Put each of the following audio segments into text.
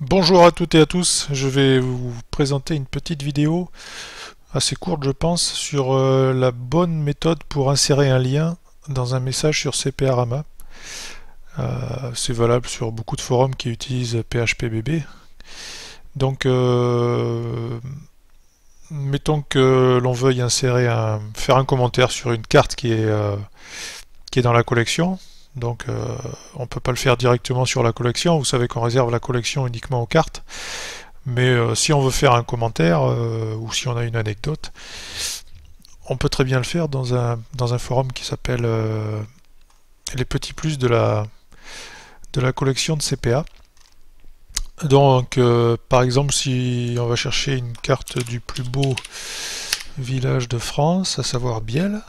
Bonjour à toutes et à tous, je vais vous présenter une petite vidéo assez courte je pense sur la bonne méthode pour insérer un lien dans un message sur CPRAMA. C'est valable sur beaucoup de forums qui utilisent PHPBB. Donc mettons que l'on veuille faire un commentaire sur une carte qui est dans la collection. Donc on ne peut pas le faire directement sur la collection, vous savez qu'on réserve la collection uniquement aux cartes. Mais si on veut faire un commentaire ou si on a une anecdote, on peut très bien le faire dans un forum qui s'appelle les petits plus de la collection de CPA. Donc par exemple si on va chercher une carte du plus beau village de France, à savoir Biel,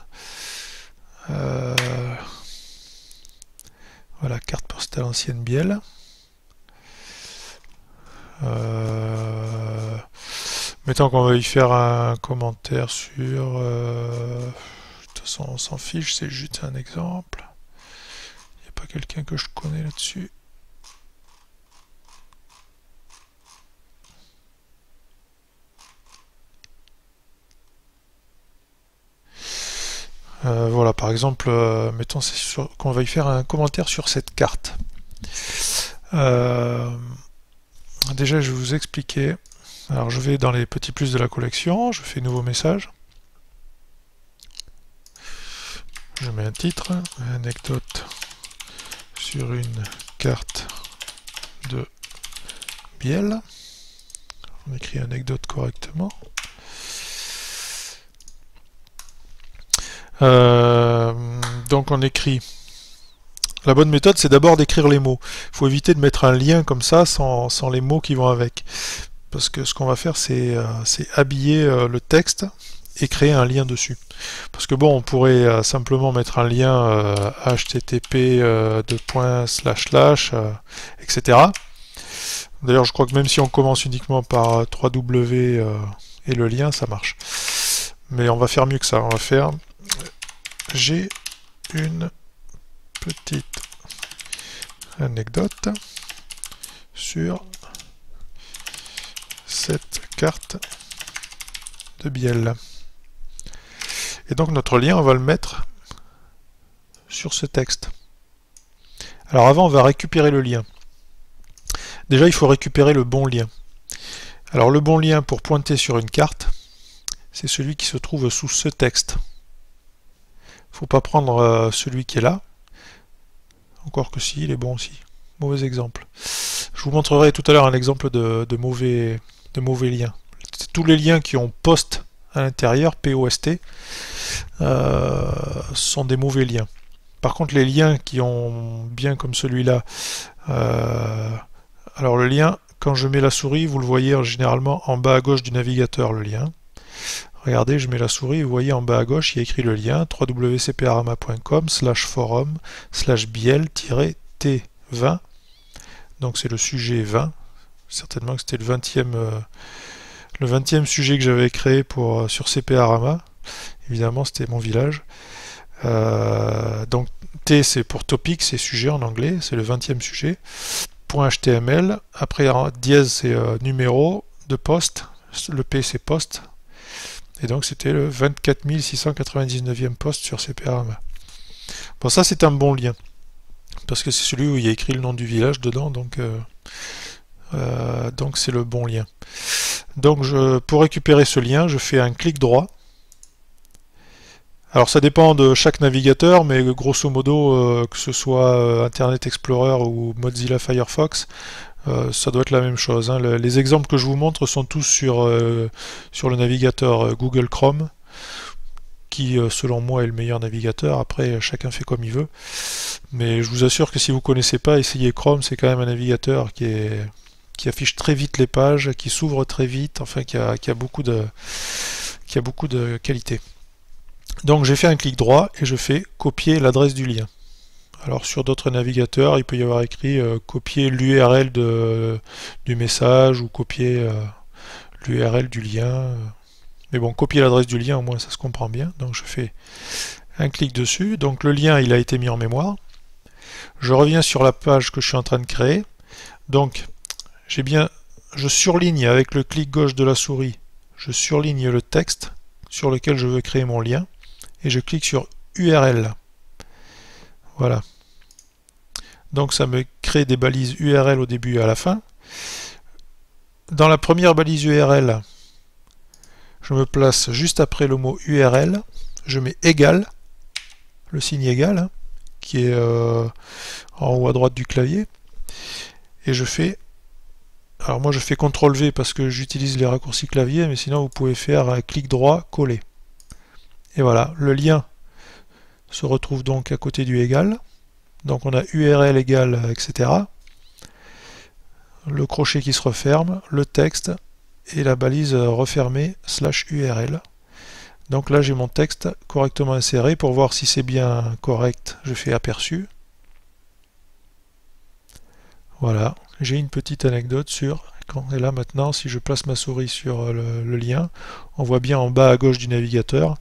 voilà, carte postale ancienne Biel. Mettons qu'on va y faire un commentaire sur... de toute façon, on s'en fiche, c'est juste un exemple. Il n'y a pas quelqu'un que je connais là-dessus. Voilà, par exemple, mettons qu'on va y faire un commentaire sur cette carte. Déjà, je vais vous expliquer. Alors, je vais dans les petits plus de la collection, je fais nouveau message. Je mets un titre, anecdote sur une carte de Biel. On écrit anecdote correctement. Donc on écrit. La bonne méthode, c'est d'abord d'écrire les mots. Il faut éviter de mettre un lien comme ça sans les mots qui vont avec. Parce que ce qu'on va faire, c'est habiller le texte et créer un lien dessus. Parce que bon, on pourrait simplement mettre un lien http etc. D'ailleurs, je crois que même si on commence uniquement par www et le lien, ça marche. Mais on va faire mieux que ça. On va faire j'ai une petite anecdote sur cette carte de Biel. Et donc notre lien, on va le mettre sur ce texte. Alors avant, on va récupérer le lien. Déjà, il faut récupérer le bon lien. Alors le bon lien pour pointer sur une carte, c'est celui qui se trouve sous ce texte. Il ne faut pas prendre celui qui est là. Encore que si, il est bon aussi. Mauvais exemple. Je vous montrerai tout à l'heure un exemple de mauvais liens. Tous les liens qui ont post à l'intérieur, POST, sont des mauvais liens. Par contre, les liens qui ont bien comme celui-là, alors le lien, quand je mets la souris, vous le voyez généralement en bas à gauche du navigateur, le lien. Regardez, je mets la souris, vous voyez en bas à gauche, il y a écrit le lien www.cprama.com/biel-t20. Donc c'est le sujet 20. Certainement que c'était le 20e sujet que j'avais créé sur CPRAMA. Évidemment, c'était mon village. Donc T c'est pour topic, c'est sujet en anglais, c'est le 20e sujet. .html, après dièse c'est numéro de poste, le P c'est poste. Et donc c'était le 24 699e poste sur CPRAMA. Bon, ça c'est un bon lien, parce que c'est celui où il y a écrit le nom du village dedans, donc c'est le bon lien. Donc pour récupérer ce lien, je fais un clic droit. Alors ça dépend de chaque navigateur, mais grosso modo, que ce soit Internet Explorer ou Mozilla Firefox, ça doit être la même chose. Hein. Les exemples que je vous montre sont tous sur le navigateur Google Chrome, qui selon moi est le meilleur navigateur. Après, chacun fait comme il veut. Mais je vous assure que si vous ne connaissez pas, essayez Chrome, c'est quand même un navigateur qui affiche très vite les pages, qui s'ouvre très vite, enfin qui a beaucoup de qualité. Donc j'ai fait un clic droit et je fais copier l'adresse du lien. Alors sur d'autres navigateurs, il peut y avoir écrit copier l'URL du message ou copier l'URL du lien. Mais bon, copier l'adresse du lien, au moins ça se comprend bien. Donc je fais un clic dessus. Donc le lien, il a été mis en mémoire. Je reviens sur la page que je suis en train de créer. Donc je surligne avec le clic gauche de la souris, je surligne le texte sur lequel je veux créer mon lien et je clique sur URL. Voilà. Donc ça me crée des balises URL au début et à la fin. Dans la première balise URL, je me place juste après le mot URL, je mets égal, le signe égal, hein, qui est en haut à droite du clavier, et je fais, alors moi je fais CTRL V parce que j'utilise les raccourcis clavier, mais sinon vous pouvez faire un clic droit, coller. Et voilà, le lien se retrouve donc à côté du égal, donc on a URL égal, etc. Le crochet qui se referme, le texte, et la balise refermée /URL. Donc là j'ai mon texte correctement inséré. Pour voir si c'est bien correct, je fais aperçu. Voilà, j'ai une petite anecdote sur, et là maintenant si je place ma souris sur le lien, on voit bien en bas à gauche du navigateur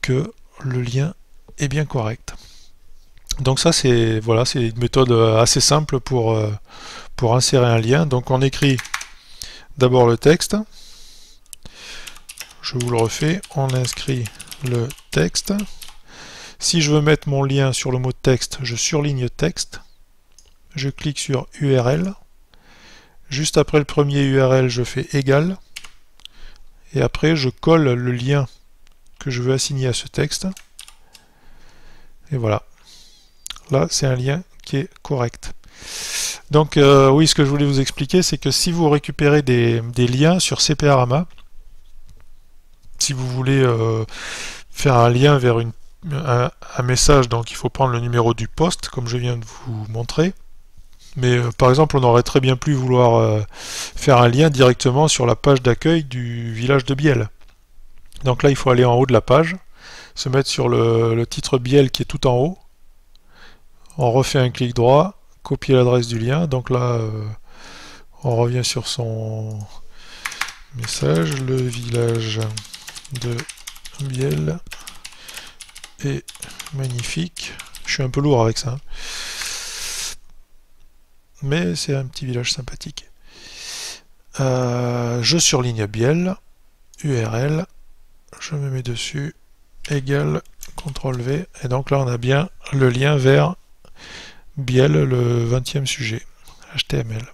que le lien est bien correct. Donc ça c'est voilà, c'est une méthode assez simple pour insérer un lien. Donc on écrit d'abord le texte, je vous le refais, on inscrit le texte. Si je veux mettre mon lien sur le mot texte, je surligne texte, je clique sur URL, juste après le premier URL je fais égal, et après je colle le lien que je veux assigner à ce texte, et voilà, là c'est un lien qui est correct. Donc oui, ce que je voulais vous expliquer, c'est que si vous récupérez des liens sur CPRama, si vous voulez faire un lien vers un message, donc il faut prendre le numéro du poste, comme je viens de vous montrer. Mais par exemple, on aurait très bien pu vouloir faire un lien directement sur la page d'accueil du village de Biel. Donc là, il faut aller en haut de la page, se mettre sur le titre Biel qui est tout en haut. On refait un clic droit, copier l'adresse du lien. Donc là, on revient sur son message, le village de Biel est magnifique. Je suis un peu lourd avec ça, mais c'est un petit village sympathique. Je surligne Biel, URL, je me mets dessus, égal, CTRL V, et donc là on a bien le lien vers Biel, le 20e sujet, HTML.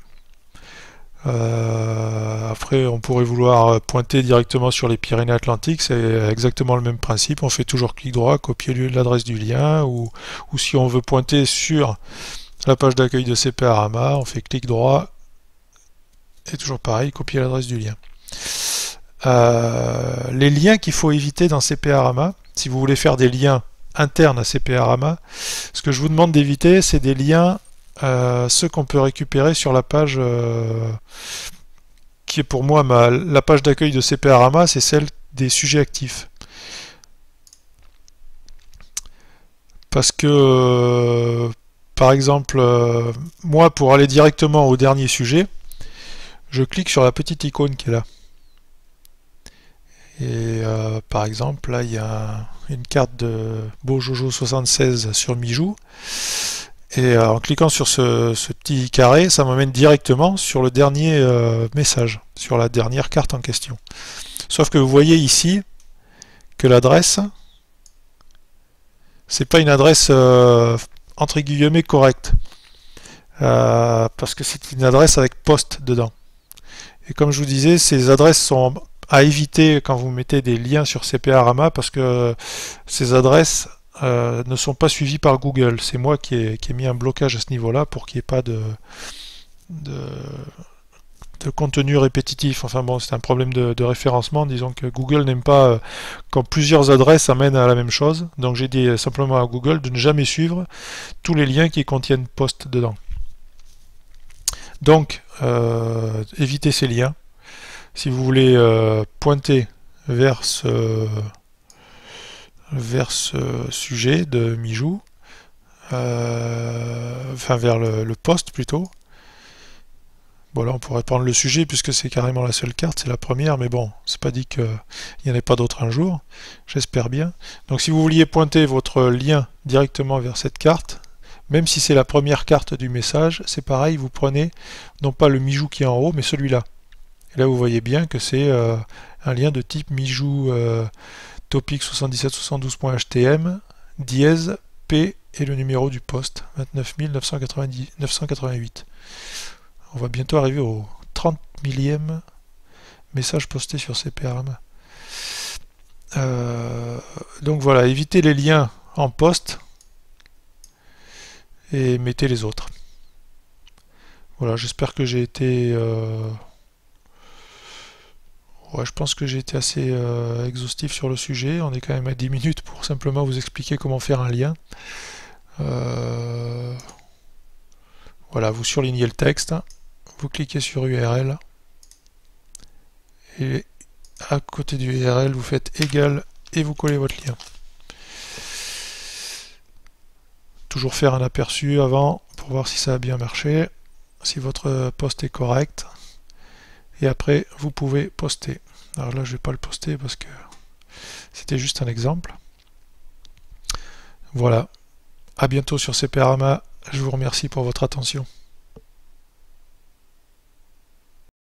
Après on pourrait vouloir pointer directement sur les Pyrénées-Atlantiques, c'est exactement le même principe, on fait toujours clic droit, copier l'adresse du lien, ou si on veut pointer sur la page d'accueil de CPRama, on fait clic droit, et toujours pareil, copier l'adresse du lien. Les liens qu'il faut éviter dans CPRama, si vous voulez faire des liens internes à CPRama, ce que je vous demande d'éviter, c'est des liens ceux qu'on peut récupérer sur la page qui est pour moi la page d'accueil de CPRama, c'est celle des sujets actifs. Parce que par exemple, moi pour aller directement au dernier sujet, je clique sur la petite icône qui est là. Et par exemple, là il y a une carte de Beaujojo 76 sur Mijou. Et en cliquant sur ce petit carré, ça m'amène directement sur le dernier message, sur la dernière carte en question. Sauf que vous voyez ici que l'adresse, c'est pas une adresse entre guillemets correcte, parce que c'est une adresse avec post dedans. Et comme je vous disais, ces adresses sont à éviter quand vous mettez des liens sur CPRama, parce que ces adresses ne sont pas suivis par Google. C'est moi qui ai mis un blocage à ce niveau-là pour qu'il n'y ait pas de contenu répétitif. Enfin bon, c'est un problème de référencement. Disons que Google n'aime pas quand plusieurs adresses amènent à la même chose. Donc j'ai dit simplement à Google de ne jamais suivre tous les liens qui contiennent post dedans. Donc, évitez ces liens. Si vous voulez pointer vers ce sujet de Mijou, enfin vers le poste plutôt. Bon là on pourrait prendre le sujet puisque c'est carrément la seule carte, c'est la première, mais bon, c'est pas dit qu'il n'y en ait pas d'autres un jour, j'espère bien. Donc si vous vouliez pointer votre lien directement vers cette carte, Même si c'est la première carte du message, c'est pareil, vous prenez non pas le Mijou qui est en haut, mais celui-là. Et là vous voyez bien que c'est un lien de type Mijou topic 7772.htm dièse P et le numéro du poste 29 988. On va bientôt arriver au 30 millième message posté sur CPRAMA. Donc voilà, évitez les liens en poste et mettez les autres. Voilà, j'espère que j'ai été... Ouais, je pense que j'ai été assez exhaustif sur le sujet. On est quand même à 10 minutes pour simplement vous expliquer comment faire un lien. Voilà, vous surlignez le texte, vous cliquez sur URL, et à côté du URL, vous faites égal et vous collez votre lien. Toujours faire un aperçu avant pour voir si ça a bien marché, si votre poste est correct. Et après, vous pouvez poster. Alors là, je ne vais pas le poster parce que c'était juste un exemple. Voilà. À bientôt sur CPRAMA. Je vous remercie pour votre attention.